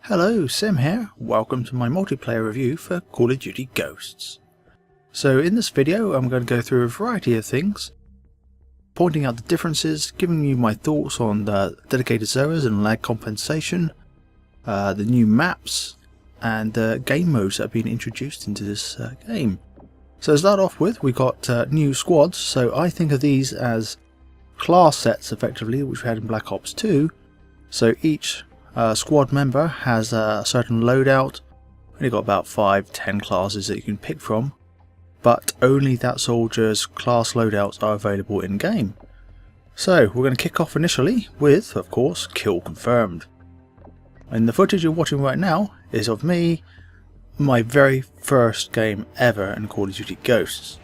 Hello, Sim here. Welcome to my multiplayer review for Call of Duty Ghosts. So in this video I'm going to go through a variety of things, pointing out the differences, giving you my thoughts on the dedicated servers and lag compensation, the new maps, and the game modes that have been introduced into this game. So to start off with, we got new squads, so I think of these as class sets effectively, which we had in Black Ops 2. So each squad member has a certain loadout. Only got about 5-10 classes that you can pick from, but only that soldier's class loadouts are available in game. So we're going to kick off initially with, of course, kill confirmed. And the footage you're watching right now is of me, my very first game ever in Call of Duty Ghosts.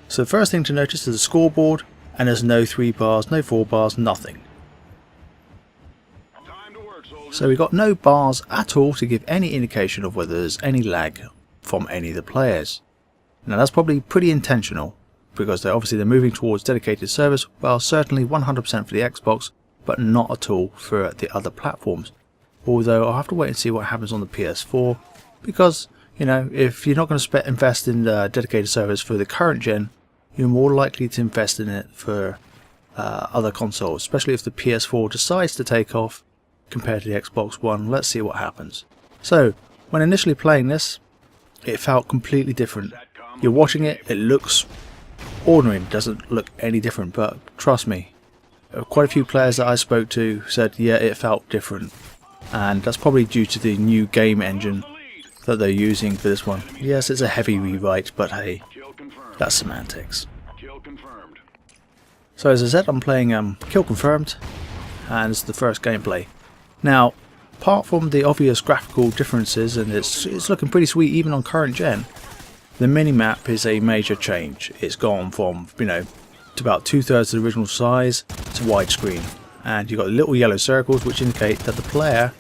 So the first thing to notice is the scoreboard, and there's no 3 bars, no 4 bars, nothing. So we got no bars at all to give any indication of whether there's any lag from any of the players. Now that's probably pretty intentional, because they're moving towards dedicated servers, well certainly 100% for the Xbox, but not at all for the other platforms. Although I'll have to wait and see what happens on the PS4, because, you know, if you're not going to invest in the dedicated servers for the current gen, you're more likely to invest in it for other consoles, especially if the PS4 decides to take off compared to the Xbox One. Let's see what happens. So, when initially playing this, it felt completely different. You're watching it, it looks ordinary, it doesn't look any different, but trust me, quite a few players that I spoke to said, yeah, it felt different. And that's probably due to the new game engine that they're using for this one. Yes, it's a heavy rewrite, but hey, that's semantics. So as I said, I'm playing Kill Confirmed, and it's the first gameplay. Now, apart from the obvious graphical differences, and it's looking pretty sweet even on current gen, the minimap is a major change. It's gone from, you know, to about 2/3 of the original size to widescreen, and you've got little yellow circles which indicate that the player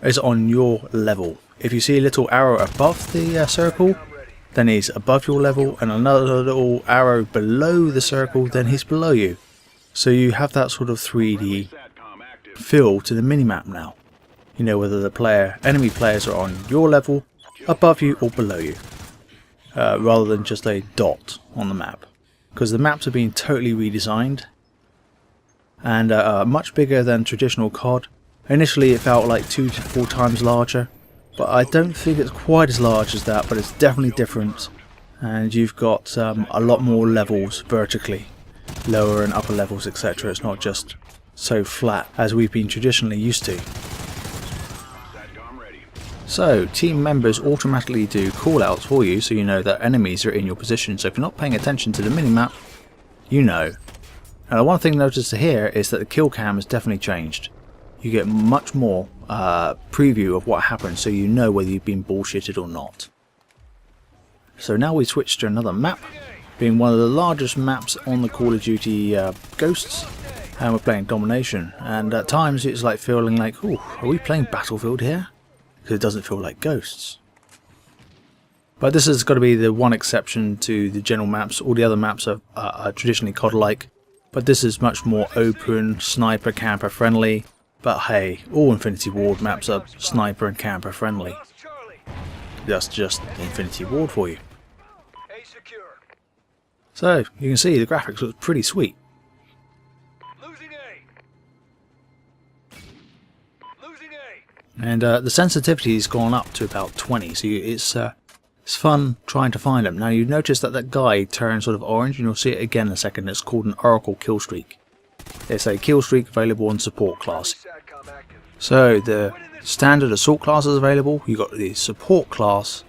is on your level. If you see a little arrow above the circle, then he's above your level, and another little arrow below the circle, then he's below you. So you have that sort of 3D feel to the minimap now. You know whether the enemy players are on your level, above you or below you, rather than just a dot on the map. Because the maps are being totally redesigned and are much bigger than traditional COD. Initially it felt like 2 to 4 times larger, but I don't think it's quite as large as that, but it's definitely different. And you've got a lot more levels vertically, lower and upper levels, etc. It's not just so flat as we've been traditionally used to. So team members automatically do callouts for you, so you know that enemies are in your position. So if you're not paying attention to the minimap, you know. Now the one thing noticed here is that the kill cam has definitely changed. You get much more preview of what happens, so you know whether you've been bullshitted or not. So now we switch to another map, being one of the largest maps on the Call of Duty Ghosts. And we're playing Domination, and at times it's like feeling like, ooh, are we playing Battlefield here? Because it doesn't feel like Ghosts. But this has got to be the one exception to the general maps. All the other maps are traditionally COD-like, but this is much more open, sniper, camper friendly. But hey, all Infinity Ward maps are sniper and camper friendly. That's just Infinity Ward for you. So you can see the graphics look pretty sweet. And the sensitivity has gone up to about 20, so it's fun trying to find them. Now you notice that that guy turns sort of orange, and you'll see it again in a second. It's called an Oracle kill streak. It's a kill streak available on support class. So the standard assault class is available, you've got the support class,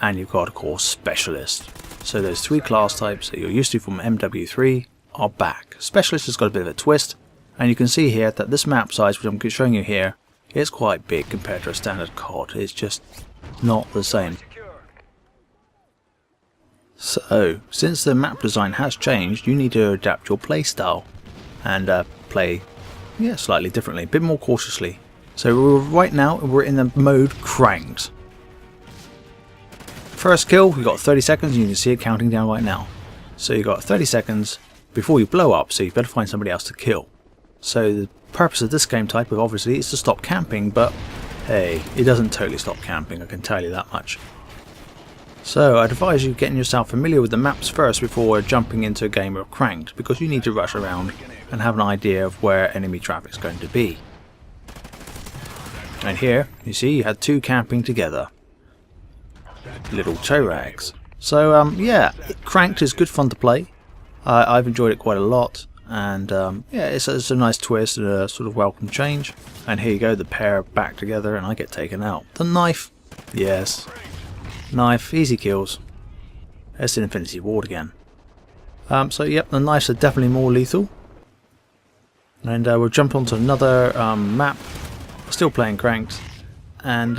and you've got of course specialist. So those 3 class types that you're used to from MW3 are back. Specialist has got a bit of a twist, and you can see here that this map size, which I'm showing you here, is quite big compared to a standard COD. It's just not the same. So since the map design has changed, you need to adapt your playstyle and play slightly differently, a bit more cautiously. So right now we're in the mode cranked. First kill, we've got 30 seconds, and you can see it counting down right now. So you've got 30 seconds before you blow up, so you better find somebody else to kill. So the purpose of this game type obviously is to stop camping, but hey, it doesn't totally stop camping, I can tell you that much. So I'd advise you getting yourself familiar with the maps first before jumping into a game of Cranked, because you need to rush around and have an idea of where enemy traffic's going to be. And here, you see, you had two camping together. Little toe rags. So yeah, Cranked is good fun to play. I've enjoyed it quite a lot, and yeah, it's a nice twist and a sort of welcome change. And here you go, the pair back together and I get taken out. The knife, yes, knife, easy kills. There's an Infinity Ward again. So yep, the knives are definitely more lethal. And we'll jump onto another map. Still playing Cranked, and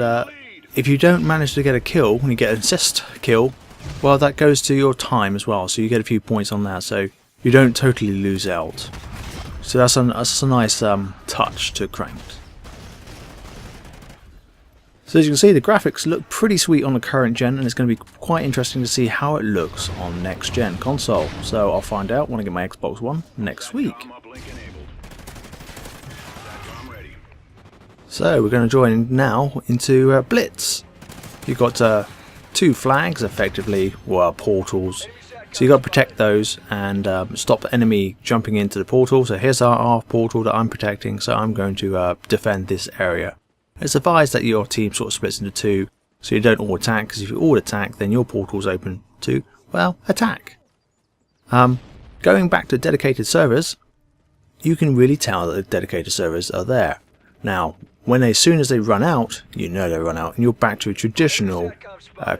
if you don't manage to get a kill, when you get an assist kill, well, that goes to your time as well, so you get a few points on that, so you don't totally lose out. So that's a nice touch to Cranked. So as you can see, the graphics look pretty sweet on the current gen, and it's going to be quite interesting to see how it looks on next gen console. So I'll find out when I get my Xbox One next week. So we're going to join now into Blitz. You've got two flags, effectively, well, portals. So you've got to protect those and stop the enemy jumping into the portal. So here's our portal that I'm protecting, so I'm going to defend this area. It's advised that your team sort of splits into two, so you don't all attack, because if you all attack, then your portal's open to, well, attack. Going back to dedicated servers, you can really tell that the dedicated servers are there. Now, as soon as they run out, you know they run out, and you're back to a traditional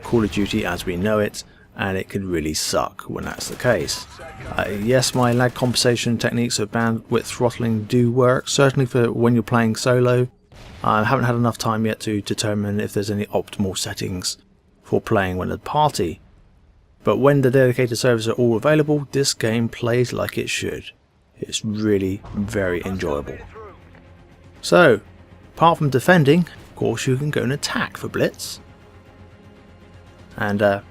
Call of Duty as we know it, and it can really suck when that's the case. Yes, my lag compensation techniques of bandwidth throttling do work, certainly for when you're playing solo. I haven't had enough time yet to determine if there's any optimal settings for playing when at a party. But when the dedicated servers are all available, this game plays like it should. It's really very enjoyable. So, apart from defending, of course you can go and attack for Blitz. And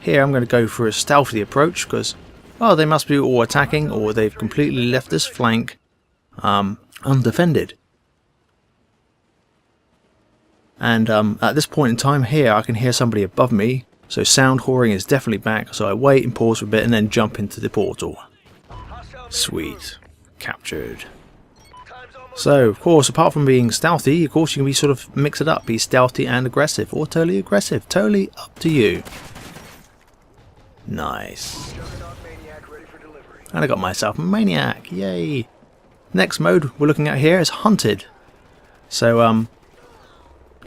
here I'm going to go for a stealthy approach, because, well, they must be all attacking, or they've completely left this flank undefended. And at this point in time here, I can hear somebody above me, so sound whoring is definitely back, so I wait and pause for a bit and then jump into the portal. Sweet. Captured. So, of course, apart from being stealthy, of course you can be sort of mix it up, be stealthy and aggressive, or totally aggressive, totally up to you. Nice. And I got myself a Maniac, yay! Next mode we're looking at here is Hunted. So,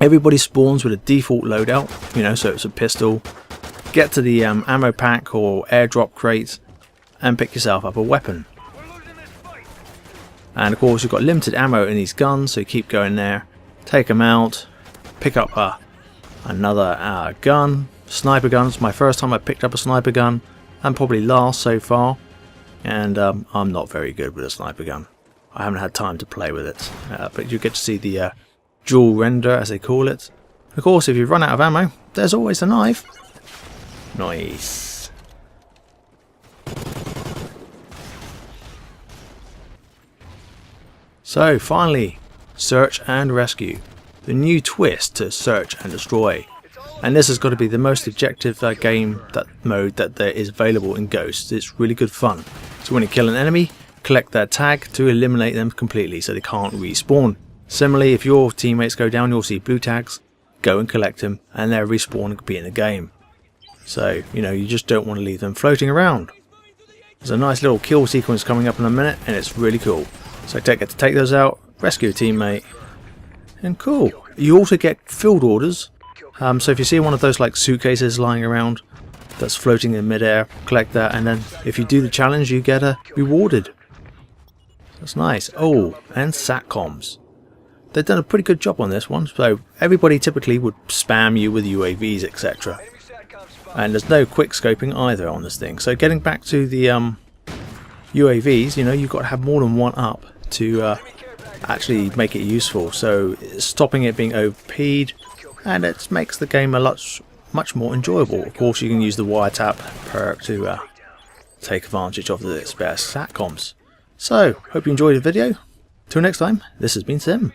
everybody spawns with a default loadout, you know, so it's a pistol. Get to the ammo pack or airdrop crate and pick yourself up a weapon. And of course you've got limited ammo in these guns, so you keep going there, take them out, pick up another gun. Sniper guns, my first time I picked up a sniper gun, and probably last so far, and I'm not very good with a sniper gun. I haven't had time to play with it, but you get to see the dual render, as they call it. Of course, if you run out of ammo, there's always a knife. Nice. So finally, Search and Rescue, the new twist to Search and Destroy. And this has got to be the most objective mode that there is available in Ghost. It's really good fun. So when you kill an enemy, collect their tag to eliminate them completely so they can't respawn. Similarly, if your teammates go down, you'll see blue tags, go and collect them, and they'll respawn and be in the game. So, you know, you just don't want to leave them floating around. There's a nice little kill sequence coming up in a minute, and it's really cool. So get to take those out, rescue a teammate, and cool. You also get field orders. So if you see one of those like suitcases lying around that's floating in midair, collect that, and then if you do the challenge, you get rewarded. That's nice. Oh, and SATCOMs. They've done a pretty good job on this one. So everybody typically would spam you with UAVs, etc. And there's no quick scoping either on this thing. So getting back to the UAVs, you know, you've got to have more than one up to actually make it useful. So stopping it being OP'd, and it makes the game much more enjoyable. Of course, you can use the wiretap perk to take advantage of the spare SATCOMs. So, hope you enjoyed the video. Till next time, this has been Sim.